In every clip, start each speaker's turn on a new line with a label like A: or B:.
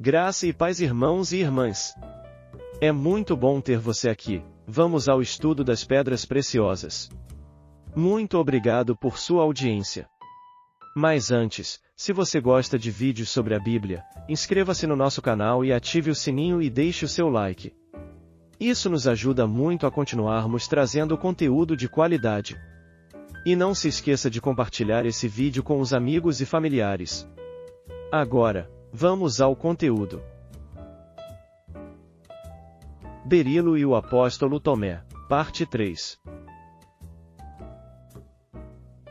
A: Graça e paz, irmãos e irmãs. É muito bom ter você aqui. Vamos ao estudo das pedras preciosas. Muito obrigado por sua audiência. Mas antes, se você gosta de vídeos sobre a Bíblia, inscreva-se no nosso canal e ative o sininho e deixe o seu like. Isso nos ajuda muito a continuarmos trazendo conteúdo de qualidade. E não se esqueça de compartilhar esse vídeo com os amigos e familiares. Agora, vamos ao conteúdo. Berilo e o apóstolo Tomé, parte 3.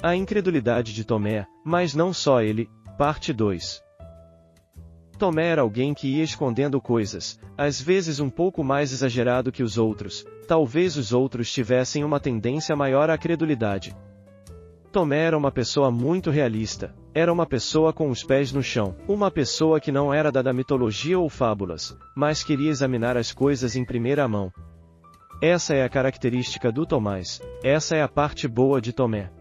A: A incredulidade de Tomé, mas não só ele, parte 2. Tomé era alguém que ia escondendo coisas, às vezes um pouco mais exagerado que os outros. Talvez os outros tivessem uma tendência maior à credulidade. Tomé era uma pessoa muito realista, era uma pessoa com os pés no chão, uma pessoa que não era da mitologia ou fábulas, mas queria examinar as coisas em primeira mão. Essa é a característica do Tomás, essa é a parte boa de Tomé.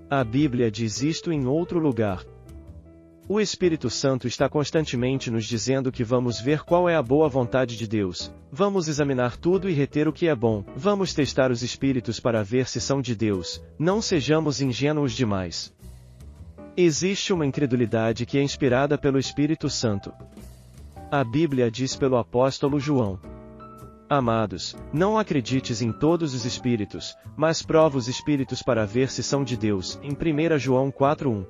A: A Bíblia diz isto em outro lugar. O Espírito Santo está constantemente nos dizendo que vamos ver qual é a boa vontade de Deus, vamos examinar tudo e reter o que é bom, vamos testar os Espíritos para ver se são de Deus, não sejamos ingênuos demais. Existe uma incredulidade que é inspirada pelo Espírito Santo. A Bíblia diz pelo apóstolo João: Amados, não acredites em todos os espíritos, mas prova os espíritos para ver se são de Deus, em 1 João 4:1.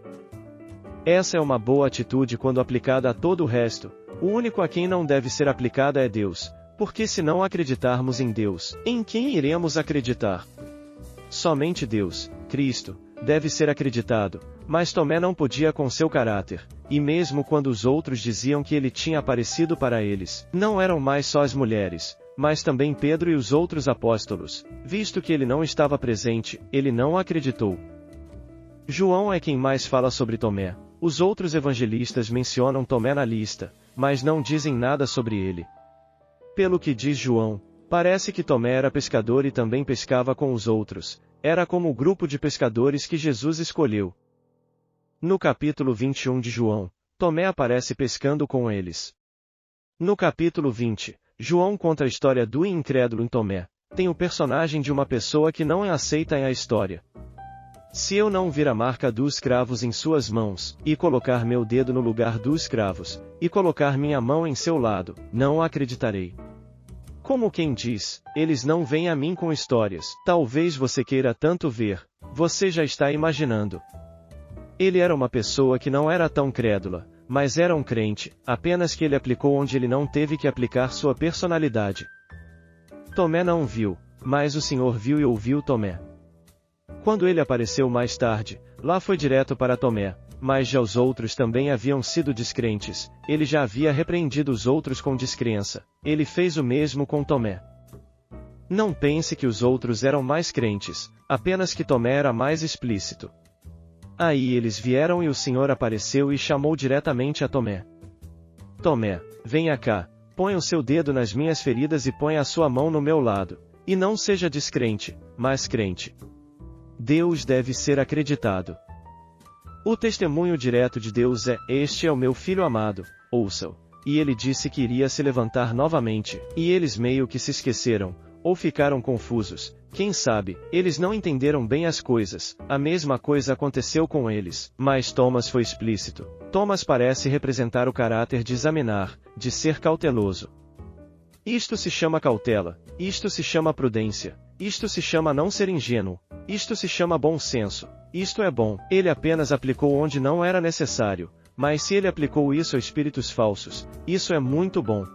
A: Essa é uma boa atitude quando aplicada a todo o resto. O único a quem não deve ser aplicada é Deus, porque se não acreditarmos em Deus, em quem iremos acreditar? Somente Deus, Cristo, deve ser acreditado, mas Tomé não podia com seu caráter, e mesmo quando os outros diziam que ele tinha aparecido para eles, não eram mais só as mulheres, mas também Pedro e os outros apóstolos. Visto que ele não estava presente, ele não acreditou. João é quem mais fala sobre Tomé. Os outros evangelistas mencionam Tomé na lista, mas não dizem nada sobre ele. Pelo que diz João, parece que Tomé era pescador e também pescava com os outros, era como o grupo de pescadores que Jesus escolheu. No capítulo 21 de João, Tomé aparece pescando com eles. No capítulo 20, João conta a história do incrédulo em Tomé. Tem o personagem de uma pessoa que não é aceita em a história. Se eu não vir a marca dos cravos em suas mãos, e colocar meu dedo no lugar dos cravos, e colocar minha mão em seu lado, não acreditarei. Como quem diz, eles não vêm a mim com histórias, talvez você queira tanto ver, você já está imaginando. Ele era uma pessoa que não era tão crédula, mas era um crente, apenas que ele aplicou onde ele não teve que aplicar sua personalidade. Tomé não viu, mas o Senhor viu e ouviu Tomé. Quando ele apareceu mais tarde, lá foi direto para Tomé, mas já os outros também haviam sido descrentes, ele já havia repreendido os outros com descrença, ele fez o mesmo com Tomé. Não pense que os outros eram mais crentes, apenas que Tomé era mais explícito. Aí eles vieram e o Senhor apareceu e chamou diretamente a Tomé. Tomé, venha cá, põe o seu dedo nas minhas feridas e põe a sua mão no meu lado, e não seja descrente, mas crente. Deus deve ser acreditado. O testemunho direto de Deus é: Este é o meu filho amado, ouça-o. E ele disse que iria se levantar novamente, e eles meio que se esqueceram, ou ficaram confusos, quem sabe, eles não entenderam bem as coisas, a mesma coisa aconteceu com eles, mas Thomas foi explícito. Thomas parece representar o caráter de examinar, de ser cauteloso. Isto se chama cautela, isto se chama prudência, isto se chama não ser ingênuo, isto se chama bom senso, isto é bom. Ele apenas aplicou onde não era necessário, mas se ele aplicou isso a espíritos falsos, isso é muito bom.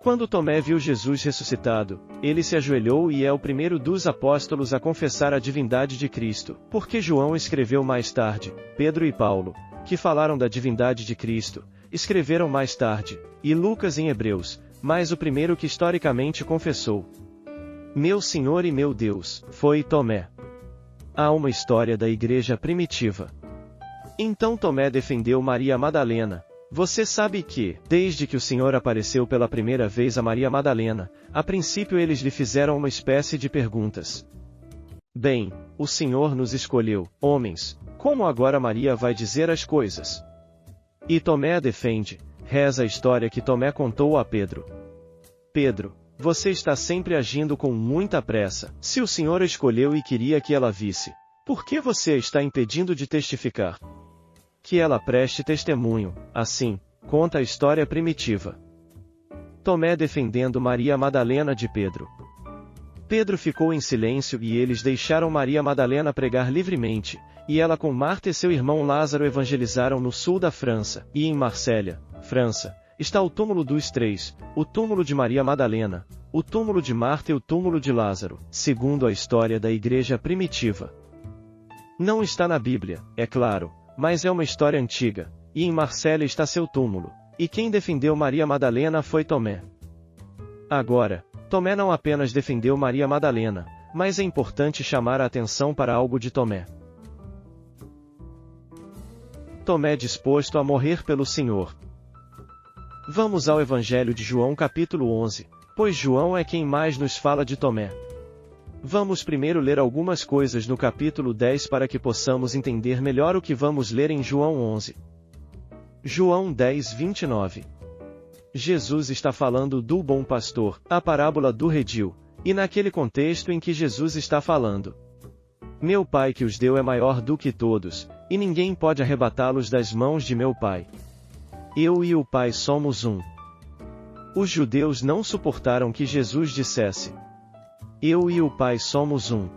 A: Quando Tomé viu Jesus ressuscitado, ele se ajoelhou e é o primeiro dos apóstolos a confessar a divindade de Cristo, porque João escreveu mais tarde, Pedro e Paulo, que falaram da divindade de Cristo, escreveram mais tarde, e Lucas em Hebreus, mas o primeiro que historicamente confessou, meu Senhor e meu Deus, foi Tomé. Há uma história da igreja primitiva. Então Tomé defendeu Maria Madalena. Você sabe que, desde que o Senhor apareceu pela primeira vez a Maria Madalena, a princípio eles lhe fizeram uma espécie de perguntas. Bem, o Senhor nos escolheu, homens, como agora Maria vai dizer as coisas? E Tomé a defende, reza a história que Tomé contou a Pedro. Pedro, você está sempre agindo com muita pressa. Se o Senhor a escolheu e queria que ela visse, por que você está impedindo de testificar? Que ela preste testemunho, assim, conta a história primitiva. Tomé defendendo Maria Madalena de Pedro. Pedro ficou em silêncio e eles deixaram Maria Madalena pregar livremente, e ela com Marta e seu irmão Lázaro evangelizaram no sul da França, e em Marsella, França, está o túmulo dos três, o túmulo de Maria Madalena, o túmulo de Marta e o túmulo de Lázaro, segundo a história da igreja primitiva. Não está na Bíblia, é claro, mas é uma história antiga, e em Marsella está seu túmulo, e quem defendeu Maria Madalena foi Tomé. Agora, Tomé não apenas defendeu Maria Madalena, mas é importante chamar a atenção para algo de Tomé. Tomé disposto a morrer pelo Senhor. Vamos ao Evangelho de João capítulo 11, pois João é quem mais nos fala de Tomé. Vamos primeiro ler algumas coisas no capítulo 10 para que possamos entender melhor o que vamos ler em João 11. João 10, 29. Jesus está falando do bom pastor, a parábola do redil, e naquele contexto em que Jesus está falando. Meu Pai que os deu é maior do que todos, e ninguém pode arrebatá-los das mãos de meu Pai. Eu e o Pai somos um. Os judeus não suportaram que Jesus dissesse: Eu e o Pai somos um.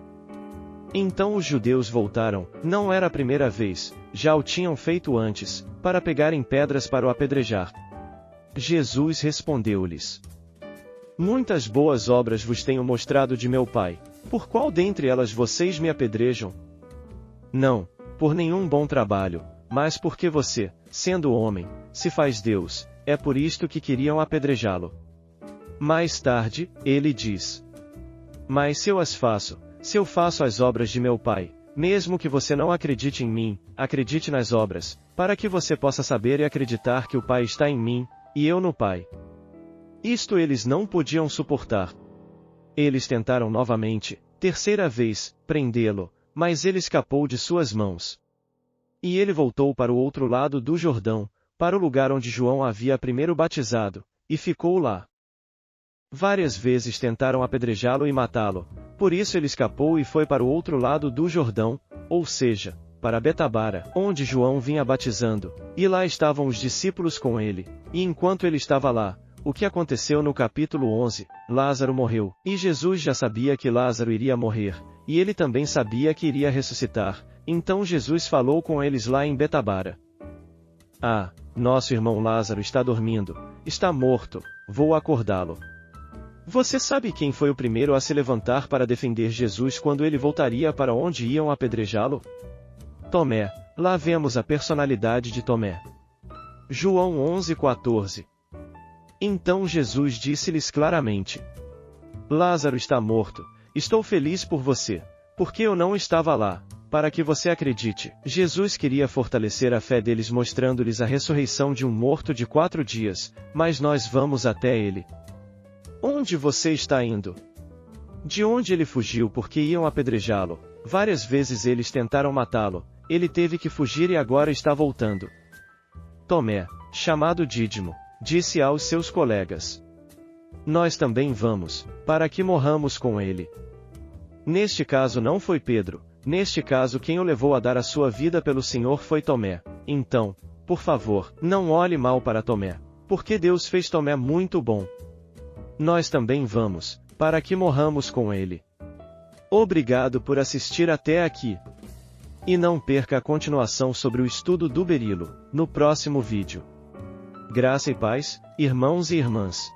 A: Então os judeus voltaram, não era a primeira vez, já o tinham feito antes, para pegarem pedras para o apedrejar. Jesus respondeu-lhes: Muitas boas obras vos tenho mostrado de meu Pai, por qual dentre elas vocês me apedrejam? Não, por nenhum bom trabalho, mas porque você, sendo homem, se faz Deus, é por isto que queriam apedrejá-lo. Mais tarde, ele diz: Mas se eu as faço, se eu faço as obras de meu Pai, mesmo que você não acredite em mim, acredite nas obras, para que você possa saber e acreditar que o Pai está em mim, e eu no Pai. Isto eles não podiam suportar. Eles tentaram novamente, terceira vez, prendê-lo, mas ele escapou de suas mãos. E ele voltou para o outro lado do Jordão, para o lugar onde João havia primeiro batizado, e ficou lá. Várias vezes tentaram apedrejá-lo e matá-lo, por isso ele escapou e foi para o outro lado do Jordão, ou seja, para Betabara, onde João vinha batizando, e lá estavam os discípulos com ele, e enquanto ele estava lá, o que aconteceu no capítulo 11, Lázaro morreu, e Jesus já sabia que Lázaro iria morrer, e ele também sabia que iria ressuscitar, então Jesus falou com eles lá em Betabara. Ah, nosso irmão Lázaro está dormindo, está morto, vou acordá-lo. Você sabe quem foi o primeiro a se levantar para defender Jesus quando ele voltaria para onde iam apedrejá-lo? Tomé, lá vemos a personalidade de Tomé. João 11:14. Então Jesus disse-lhes claramente: Lázaro está morto, estou feliz por você, porque eu não estava lá, para que você acredite. Jesus queria fortalecer a fé deles mostrando-lhes a ressurreição de um morto de 4 dias, mas nós vamos até ele. Onde você está indo? De onde ele fugiu porque iam apedrejá-lo? Várias vezes eles tentaram matá-lo, ele teve que fugir e agora está voltando. Tomé, chamado Dídimo, disse aos seus colegas: Nós também vamos, para que morramos com ele. Neste caso não foi Pedro, neste caso quem o levou a dar a sua vida pelo Senhor foi Tomé. Então, por favor, não olhe mal para Tomé, porque Deus fez Tomé muito bom. Nós também vamos, para que morramos com ele. Obrigado por assistir até aqui. E não perca a continuação sobre o estudo do berilo, no próximo vídeo. Graça e paz, irmãos e irmãs.